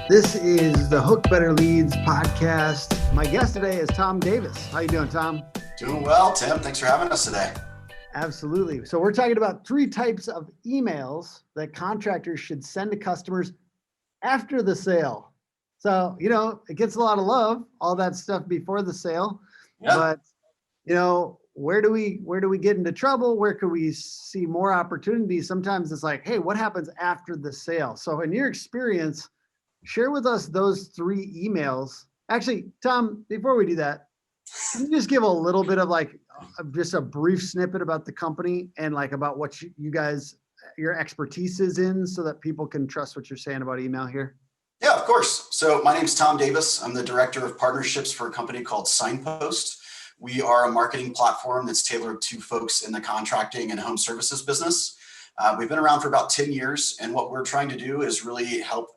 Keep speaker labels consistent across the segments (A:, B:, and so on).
A: This is the Hook Better Leads podcast. My guest today is Tom Davis. How you doing, Tom?
B: Doing well, Tim. Thanks for having us today.
A: Absolutely. So we're talking about 3 types of emails that contractors should send to customers after the sale. So, it gets a lot of love, all that stuff before the sale.
B: Yeah.
A: But, where do we get into trouble? Where could we see more opportunities? Sometimes it's like, hey, what happens after the sale? So in your experience, share with us those 3 emails. Actually, Tom, before we do that, can you just give a little bit of just a brief snippet about the company and about what you guys, your expertise is in, so that people can trust what you're saying about email here?
B: Yeah, of course. So my name's Tom Davis. I'm the director of partnerships for a company called Signpost. We are a marketing platform that's tailored to folks in the contracting and home services business. We've been around for about 10 years, and what we're trying to do is really help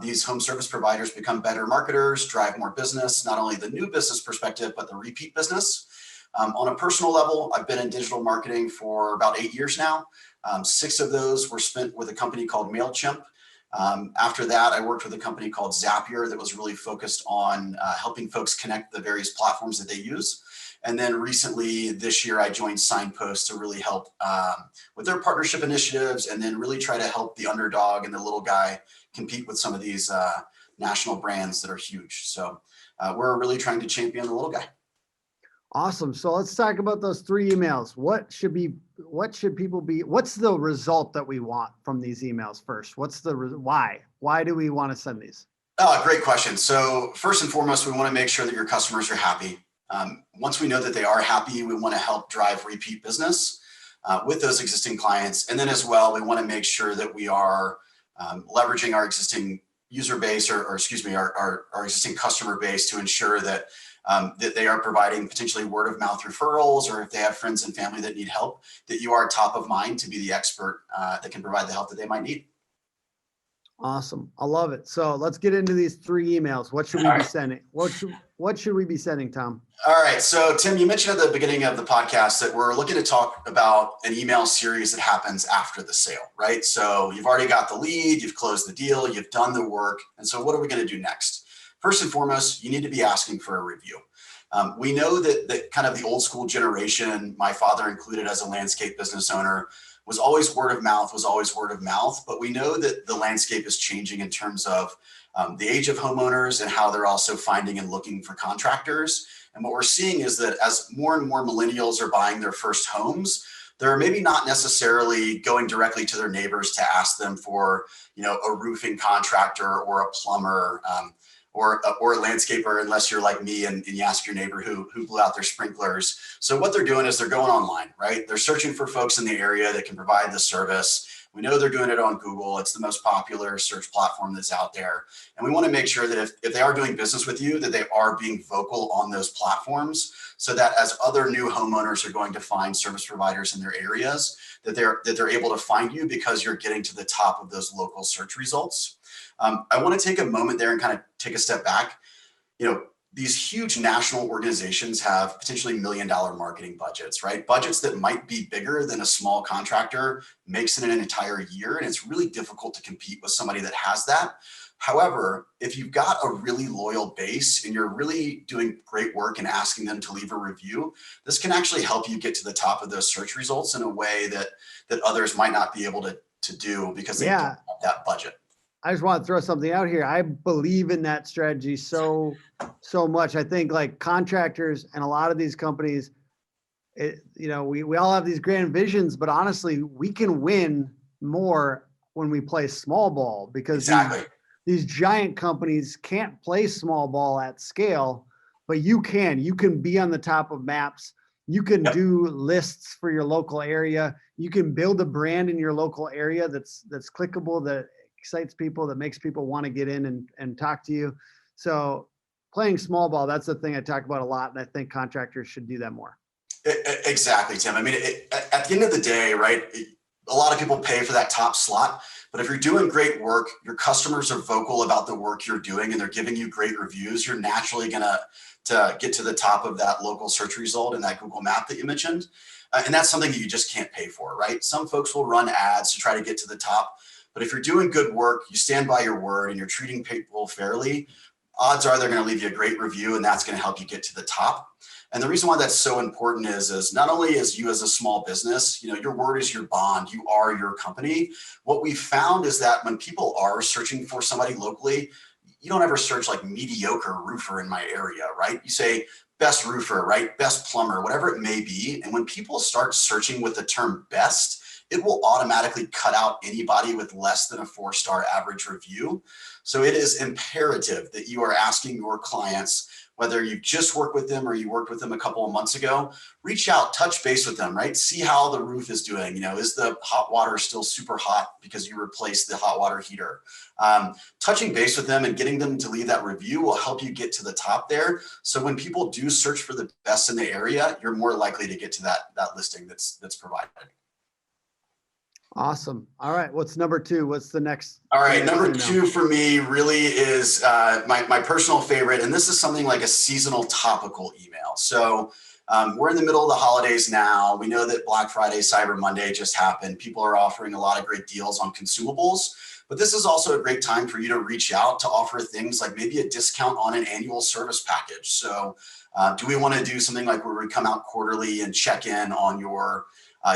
B: these home service providers become better marketers, drive more business, not only the new business perspective, but the repeat business. On a personal level, I've been in digital marketing for about 8 years now. 6 of those were spent with a company called MailChimp. After that, I worked with a company called Zapier that was really focused on helping folks connect the various platforms that they use. And then recently this year, I joined Signpost to really help with their partnership initiatives, and then really try to help the underdog and the little guy compete with some of these national brands that are huge. So we're really trying to champion the little guy.
A: Awesome. So let's talk about those 3 emails. What's the result that we want from these emails first? Why do we want to send these?
B: Oh, great question. So first and foremost, we want to make sure that your customers are happy. Once we know that they are happy, we want to help drive repeat business with those existing clients. And then as well, we want to make sure that we are leveraging our existing user base, or our existing customer base, to ensure that they are providing potentially word of mouth referrals, or if they have friends and family that need help, that you are top of mind to be the expert that can provide the help that they might need.
A: Awesome. I love it. So let's get into these 3 emails. What should we be sending? What should we be sending, Tom?
B: All right. So Tim, you mentioned at the beginning of the podcast that we're looking to talk about an email series that happens after the sale, right? So you've already got the lead, you've closed the deal, you've done the work. And so what are we going to do next? First and foremost, you need to be asking for a review. We know that kind of the old school generation, my father included as a landscape business owner, was always word of mouth. But we know that the landscape is changing in terms of the age of homeowners and how they're also finding and looking for contractors. And what we're seeing is that as more and more millennials are buying their first homes, they're maybe not necessarily going directly to their neighbors to ask them for, a roofing contractor or a plumber, or a landscaper, unless you're like me and you ask your neighbor who blew out their sprinklers. So what they're doing is they're going online, right? They're searching for folks in the area that can provide the service. We know they're doing it on Google. It's the most popular search platform that's out there. And we want to make sure that if they are doing business with you, that they are being vocal on those platforms, so that as other new homeowners are going to find service providers in their areas, that they're able to find you because you're getting to the top of those local search results. I want to take a moment there and kind of take a step back. These huge national organizations have potentially $1 million marketing budgets, right? Budgets that might be bigger than a small contractor makes in an entire year. And it's really difficult to compete with somebody that has that. However, if you've got a really loyal base and you're really doing great work and asking them to leave a review, this can actually help you get to the top of those search results in a way that others might not be able to do because they don't have that budget.
A: I just want to throw something out here. I believe in that strategy so much. I think contractors and a lot of these companies, we all have these grand visions, but honestly, we can win more when we play small ball, because these giant companies can't play small ball at scale, but you can be on the top of maps. You can do lists for your local area. You can build a brand in your local area that's clickable, that excites people, that makes people want to get in and talk to you. So playing small ball, that's the thing I talk about a lot. And I think contractors should do that more.
B: Exactly, Tim. I mean, at the end of the day, right, a lot of people pay for that top slot. But if you're doing great work, your customers are vocal about the work you're doing, and they're giving you great reviews, you're naturally going to get to the top of that local search result in that Google map that you mentioned. And that's something that you just can't pay for, right? Some folks will run ads to try to get to the top. But if you're doing good work, you stand by your word and you're treating people fairly, odds are they're going to leave you a great review, and that's going to help you get to the top. And the reason why that's so important is not only as you as a small business, your word is your bond, you are your company. What we found is that when people are searching for somebody locally, you don't ever search like mediocre roofer in my area, right? You say best roofer, right? Best plumber, whatever it may be. And when people start searching with the term best, it will automatically cut out anybody with less than a 4-star average review. So it is imperative that you are asking your clients, whether you just work with them or you worked with them a couple of months ago, reach out, touch base with them, right? See how the roof is doing. Is the hot water still super hot because you replaced the hot water heater? Touching base with them and getting them to leave that review will help you get to the top there. So when people do search for the best in the area, you're more likely to get to that listing that's provided.
A: Awesome. All right. What's number 2? What's the next?
B: All right.
A: Next
B: Number
A: email?
B: 2 for me really is my personal favorite. And this is something like a seasonal topical email. So we're in the middle of the holidays now. We know that Black Friday, Cyber Monday just happened. People are offering a lot of great deals on consumables. But this is also a great time for you to reach out to offer things like maybe a discount on an annual service package. So do we want to do something like where we come out quarterly and check in on your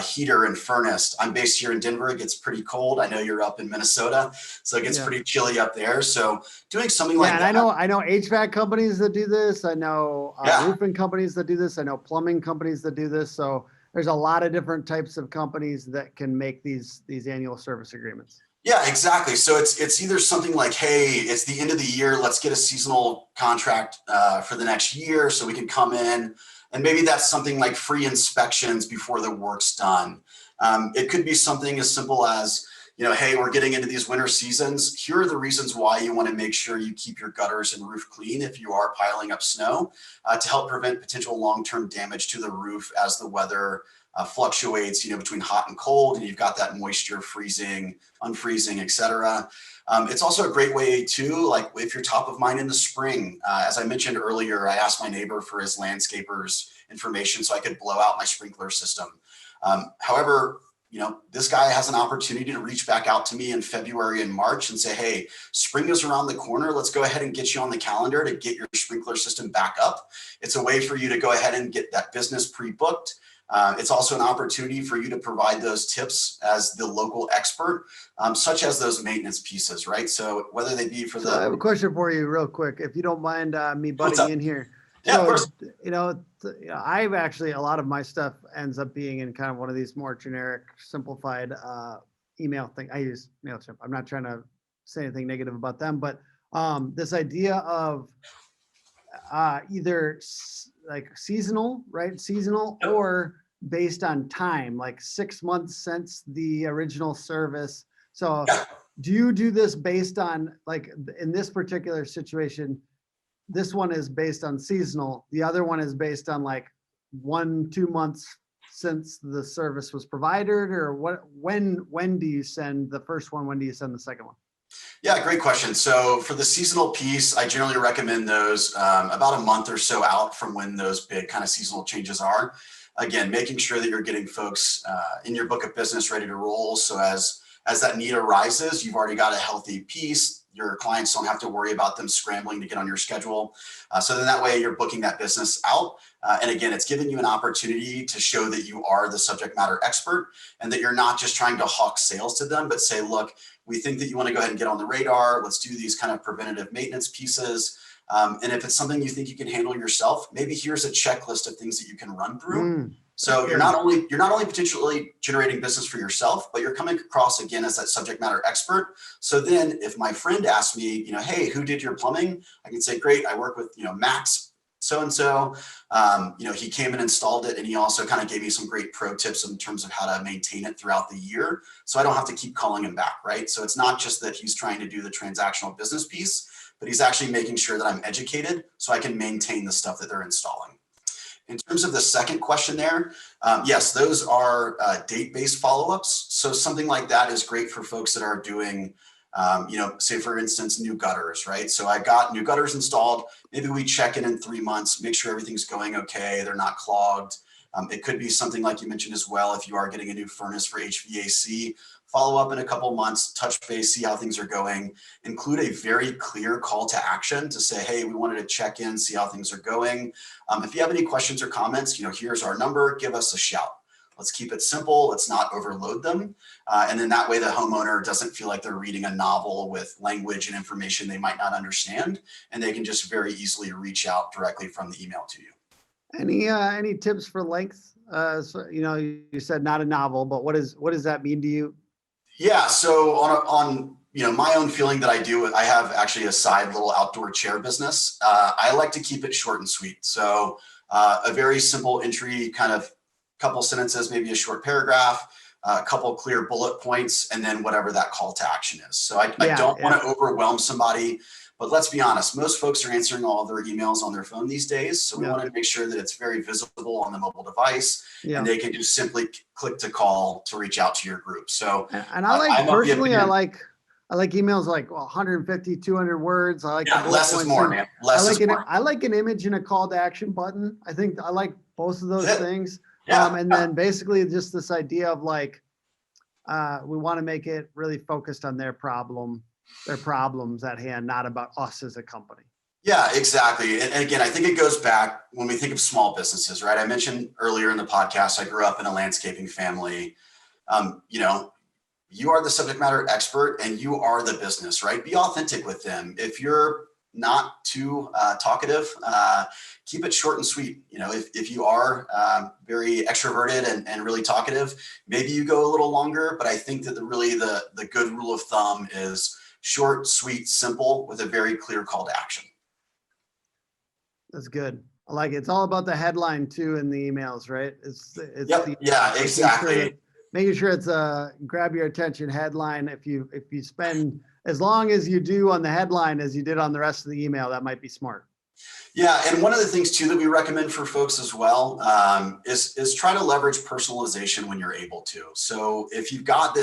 B: heater and furnace? I'm based here in Denver. It gets pretty cold. I know you're up in Minnesota, so it gets pretty chilly up there. So doing something like that.
A: And I know HVAC companies that do this. I know roofing companies that do this. I know plumbing companies that do this. So there's a lot of different types of companies that can make these annual service agreements.
B: Yeah, exactly. So it's either something like, hey, it's the end of the year. Let's get a seasonal contract for the next year so we can come in. And maybe that's something like free inspections before the work's done. It could be something as simple as, hey, we're getting into these winter seasons. Here are the reasons why you want to make sure you keep your gutters and roof clean if you are piling up snow to help prevent potential long-term damage to the roof as the weather fluctuates, between hot and cold, and you've got that moisture freezing, unfreezing, etc. It's also a great way too, like if you're top of mind in the spring. As I mentioned earlier, I asked my neighbor for his landscaper's information so I could blow out my sprinkler system. However, this guy has an opportunity to reach back out to me in February and March and say, hey, spring is around the corner. Let's go ahead and get you on the calendar to get your sprinkler system back up. It's a way for you to go ahead and get that business pre-booked. It's also an opportunity for you to provide those tips as the local expert, such as those maintenance pieces, right? So whether they be for the—
A: I have a question for you real quick, if you don't mind me butting in here.
B: Yeah, of course.
A: I've actually, a lot of my stuff ends up being in kind of one of these more generic, simplified email thing. I use MailChimp. I'm not trying to say anything negative about them, but this idea of either like seasonal, right? Seasonal or based on time, like 6 months since the original service. So do you do this based on, like in this particular situation, this one is based on seasonal, the other one is based on like 1-2 months since the service was provided, or what? When do you send the first one? When do you send the second one?
B: Yeah, great question. So for the seasonal piece, I generally recommend those about a month or so out from when those big kind of seasonal changes are. Again, making sure that you're getting folks in your book of business ready to roll. So as that need arises, you've already got a healthy piece. Your clients don't have to worry about them scrambling to get on your schedule. So then that way you're booking that business out. And again, it's giving you an opportunity to show that you are the subject matter expert and that you're not just trying to hawk sales to them, but say, look, we think that you want to go ahead and get on the radar. Let's do these kind of preventative maintenance pieces. And if it's something you think you can handle yourself, maybe here's a checklist of things that you can run through. So you're not only potentially generating business for yourself, but you're coming across again as that subject matter expert. So then if my friend asks me, hey, who did your plumbing? I can say, great, I work with, Max so-and-so. He came and installed it. And he also kind of gave me some great pro tips in terms of how to maintain it throughout the year. So I don't have to keep calling him back, right? So it's not just that he's trying to do the transactional business piece, but he's actually making sure that I'm educated so I can maintain the stuff that they're installing. In terms of the second question there, yes, those are date-based follow-ups. So something like that is great for folks that are doing, say for instance, new gutters, right? So I got new gutters installed. Maybe we check in 3 months, make sure everything's going okay, they're not clogged. It could be something like you mentioned as well, if you are getting a new furnace for HVAC, follow up in a couple of months, touch base, see how things are going, include a very clear call to action to say, hey, we wanted to check in, see how things are going. If you have any questions or comments, here's our number, give us a shout. Let's keep it simple. Let's not overload them. And then that way the homeowner doesn't feel like they're reading a novel with language and information they might not understand, and they can just very easily reach out directly from the email to you.
A: Any tips for length? So, you said not a novel, but what does that mean to you?
B: Yeah. So on my own feeling that I have actually a side little outdoor chair business. I like to keep it short and sweet. So a very simple entry, kind of couple sentences, maybe a short paragraph, a couple clear bullet points, and then whatever that call to action is. So I don't want to overwhelm somebody, but let's be honest, most folks are answering all of their emails on their phone these days. So we want to make sure that it's very visible on the mobile device, and they can just simply click to call to reach out to your group. So,
A: and I like personally, I like emails like 150, 200 words. I like
B: less is more, man. Less is more.
A: I like an image and a call to action button. I think I like both of those things.
B: Yeah.
A: And then basically just this idea of like, we want to make it really focused on their problems at hand, not about us as a company.
B: Yeah, exactly. And again, I think it goes back when we think of small businesses, right? I mentioned earlier in the podcast, I grew up in a landscaping family. You are the subject matter expert and you are the business, right? Be authentic with them. If you're not too talkative, keep it short and sweet. If you are very extroverted and really talkative, maybe you go a little longer, but I think that the good rule of thumb is short, sweet, simple with a very clear call to action.
A: That's good. I like it. It's all about the headline too in the emails, right?
B: Exactly.
A: Making sure it's a grab your attention headline. If you spend as long as you do on the headline as you did on the rest of the email, that might be smart.
B: Yeah, and one of the things too that we recommend for folks as well is try to leverage personalization when you're able to. So if you've got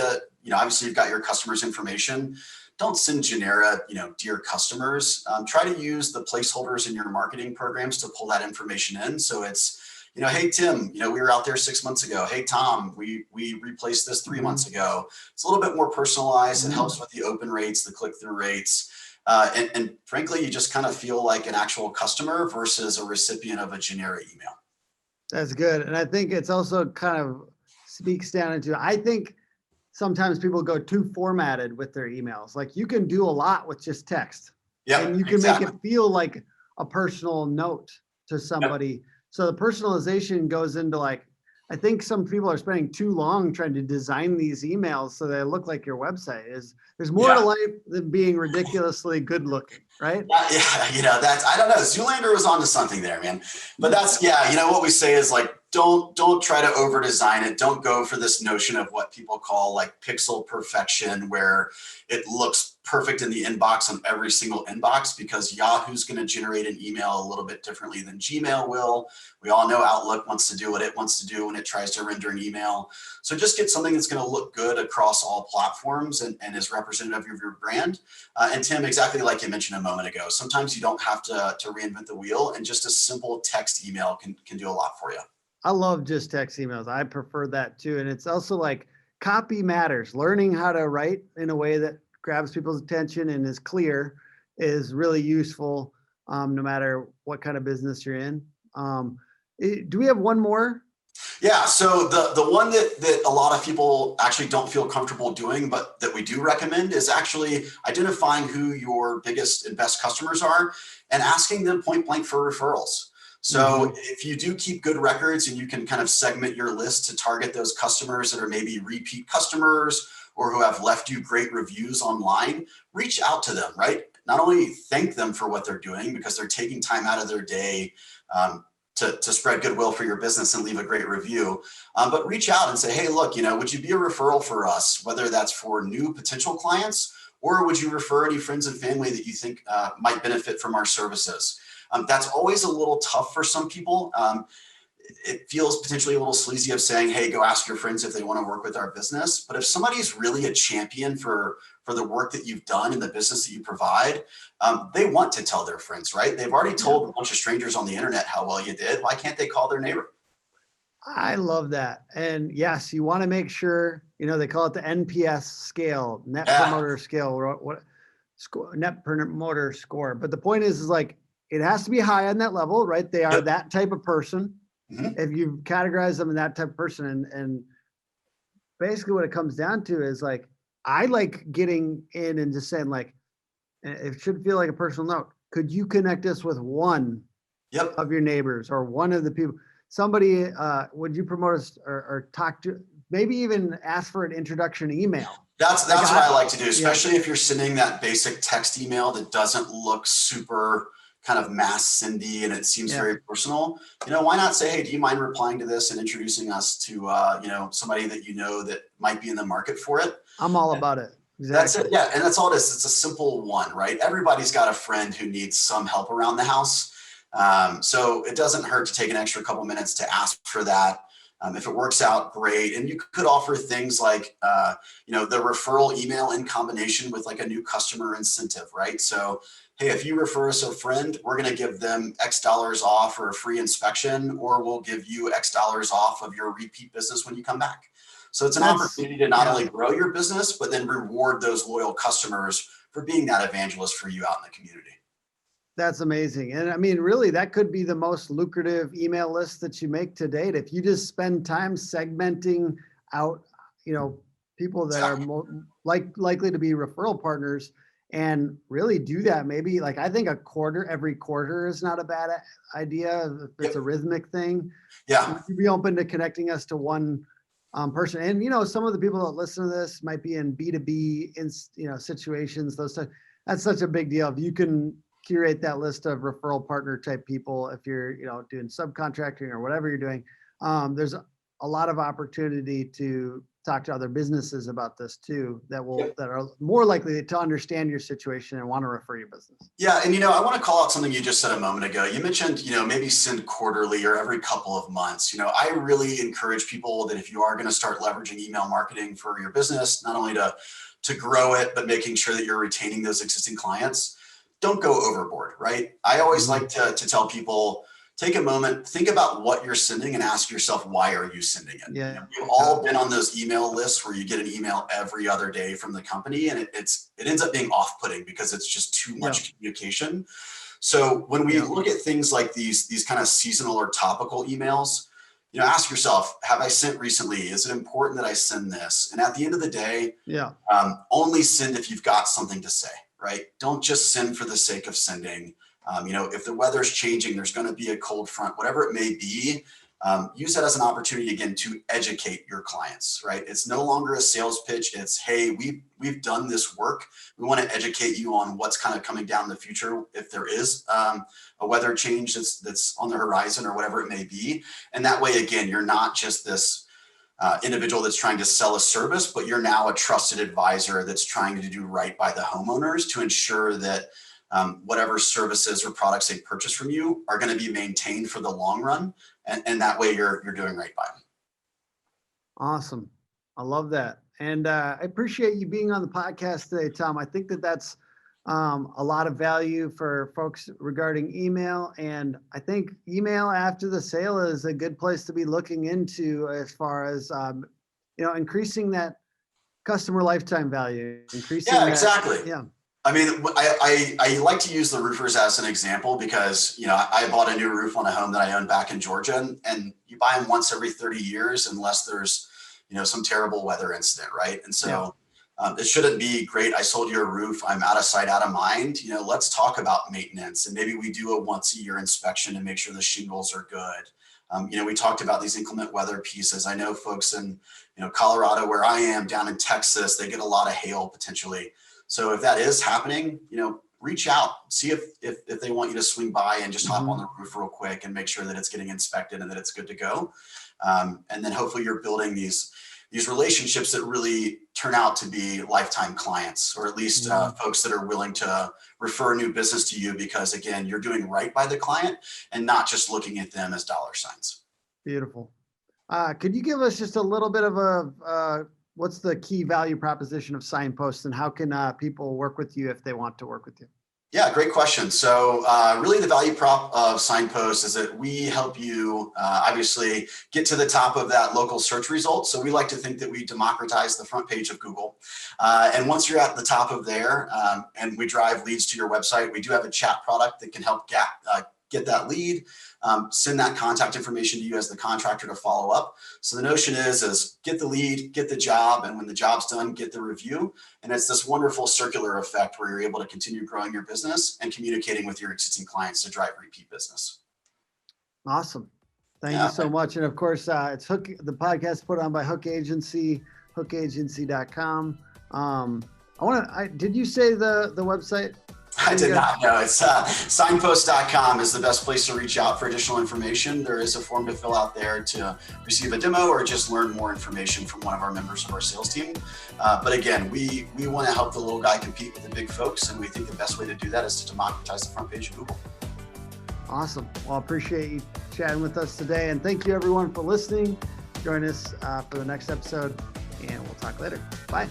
B: obviously you've got your customers' information, don't send generic, dear customers. Try to use the placeholders in your marketing programs to pull that information in. So it's, hey, Tim, we were out there 6 months ago. Hey, Tom, we replaced this 3 months ago. It's a little bit more personalized. It helps with the open rates, the click-through rates. And frankly, you just kind of feel like an actual customer versus a recipient of a generic email.
A: That's good. And I think it's also kind of speaks down into, I think sometimes people go too formatted with their emails. Like you can do a lot with just text.
B: Yeah,
A: and you can make it feel like a personal note to somebody. Yep. So the personalization goes into like, I think some people are spending too long trying to design these emails so they look like your website. There's more to life than being ridiculously good looking, right?
B: Yeah, I don't know. Zoolander was onto something there, man. But that's, what we say is like, don't try to over design it. Don't go for this notion of what people call like pixel perfection, where it looks perfect in the inbox on every single inbox, because Yahoo's going to generate an email a little bit differently than Gmail will. We all know Outlook wants to do what it wants to do when it tries to render an email. So just get something that's going to look good across all platforms and is representative of your brand. And Tim, exactly like you mentioned a moment ago, sometimes you don't have to reinvent the wheel, and just a simple text email can do a lot for you.
A: I love just text emails. I prefer that too. And it's also like copy matters. Learning how to write in a way that grabs people's attention and is clear is really useful, no matter what kind of business you're in. Do we have one more?
B: Yeah. So the one that a lot of people actually don't feel comfortable doing, but that we do recommend, is actually identifying who your biggest and best customers are and asking them point blank for referrals. So if you do keep good records and you can kind of segment your list to target those customers that are maybe repeat customers or who have left you great reviews online, reach out to them, right? Not only thank them for what they're doing because they're taking time out of their day to spread goodwill for your business and leave a great review, but reach out and say, hey, look, would you be a referral for us, whether that's for new potential clients, or would you refer any friends and family that you think might benefit from our services? That's always a little tough for some people. It feels potentially a little sleazy of saying, hey, go ask your friends if they want to work with our business. But if somebody's really a champion for the work that you've done and the business that you provide, they want to tell their friends, right? They've already told a bunch of strangers on the internet how well you did. Why can't they call their neighbor?
A: I love that. And yes, you want to make sure, they call it the NPS scale, net
B: Yeah.
A: promoter scale, or what score, net promoter score. But the point is like, it has to be high on that level, right? They are
B: Yep.
A: that type of person.
B: Mhm.
A: If you categorize them in that type of person, and basically what it comes down to is like, I like getting in and just saying like, it should feel like a personal note. Could you connect us with one
B: Yep.
A: of your neighbors or one of the people? Somebody, would you promote us or talk to, maybe even ask for an introduction email?
B: That's
A: Like
B: what I like to do, especially if you're sending that basic text email that doesn't look super kind of mass Cindy and it seems very personal. Why not say, hey, do you mind replying to this and introducing us to somebody that that might be in the market for it?
A: I'm all about it. Exactly.
B: That's it. Yeah, and that's all it is. It's a simple one, right? Everybody's got a friend who needs some help around the house. So it doesn't hurt to take an extra couple minutes to ask for that. If it works out, great. And you could offer things like, the referral email in combination with like a new customer incentive, right? So, hey, if you refer us a friend, we're going to give them X dollars off or a free inspection, or we'll give you X dollars off of your repeat business when you come back. So it's an opportunity to not only grow your business, but then reward those loyal customers for being that evangelist for you out in the community.
A: That's amazing. And I mean, really, that could be the most lucrative email list that you make to date. If you just spend time segmenting out, people that are likely to be referral partners and really do that. Maybe like, I think every quarter is not a bad idea. If it's a rhythmic thing.
B: Yeah.
A: Would you be open to connecting us to one person? And, some of the people that listen to this might be in B2B, situations, that's such a big deal. If you can curate that list of referral partner type people, if you're, doing subcontracting or whatever you're doing, there's a lot of opportunity to talk to other businesses about this too, that are more likely to understand your situation and want to refer your business.
B: Yeah. And, I want to call out something you just said a moment ago. You mentioned, maybe send quarterly or every couple of months. I really encourage people that if you are going to start leveraging email marketing for your business, not only to grow it, but making sure that you're retaining those existing clients, don't go overboard, right? I always like to tell people, take a moment, think about what you're sending and ask yourself, why are you sending it?
A: Yeah.
B: We've all been on those email lists where you get an email every other day from the company, and it ends up being off-putting because it's just too much communication. So when we look at things like these kind of seasonal or topical emails, ask yourself, have I sent recently? Is it important that I send this? And at the end of the day, only send if you've got something to say. Right? Don't just send for the sake of sending. If the weather's changing, there's going to be a cold front, whatever it may be, use that as an opportunity again to educate your clients, right? It's no longer a sales pitch. It's, hey, we've done this work. We want to educate you on what's kind of coming down in the future if there is a weather change that's on the horizon or whatever it may be. And that way, again, you're not just this individual that's trying to sell a service, but you're now a trusted advisor that's trying to do right by the homeowners to ensure that whatever services or products they purchase from you are going to be maintained for the long run. And that way you're doing right by them.
A: Awesome. I love that. And I appreciate you being on the podcast today, Tom. I think that's a lot of value for folks regarding email. And I think email after the sale is a good place to be looking into as far as, increasing that customer lifetime value.
B: Exactly.
A: Yeah.
B: I mean, I like to use the roofers as an example because, I bought a new roof on a home that I owned back in Georgia, and you buy them once every 30 years unless there's, some terrible weather incident, right? And so it shouldn't be great. I sold you a roof. I'm out of sight, out of mind. Let's talk about maintenance, and maybe we do a once a year inspection to make sure the shingles are good. We talked about these inclement weather pieces. I know folks in, Colorado, where I am, down in Texas, they get a lot of hail potentially. So if that is happening, reach out, see if they want you to swing by and just hop on the roof real quick and make sure that it's getting inspected and that it's good to go. And then hopefully you're building these relationships that really turn out to be lifetime clients, or at least folks that are willing to refer new business to you because, again, you're doing right by the client and not just looking at them as dollar signs.
A: Beautiful. Could you give us just a little bit of what's the key value proposition of Signpost, and how can people work with you if they want to work with you?
B: Yeah, great question. So really the value prop of Signpost is that we help you obviously get to the top of that local search result. So we like to think that we democratize the front page of Google. And once you're at the top of there and we drive leads to your website, we do have a chat product that can help get that lead, send that contact information to you as the contractor to follow up. So the notion is get the lead, get the job, and when the job's done, get the review. And it's this wonderful circular effect where you're able to continue growing your business and communicating with your existing clients to drive repeat business.
A: Awesome. Thank you so much. And of course, it's the podcast put on by Hook Agency, hookagency.com. Did you say the website?
B: I did not know. It's signpost.com is the best place to reach out for additional information. There is a form to fill out there to receive a demo or just learn more information from one of our members of our sales team. But again, we want to help the little guy compete with the big folks. And we think the best way to do that is to democratize the front page of Google.
A: Awesome. Well, I appreciate you chatting with us today. And thank you everyone for listening. Join us for the next episode and we'll talk later. Bye.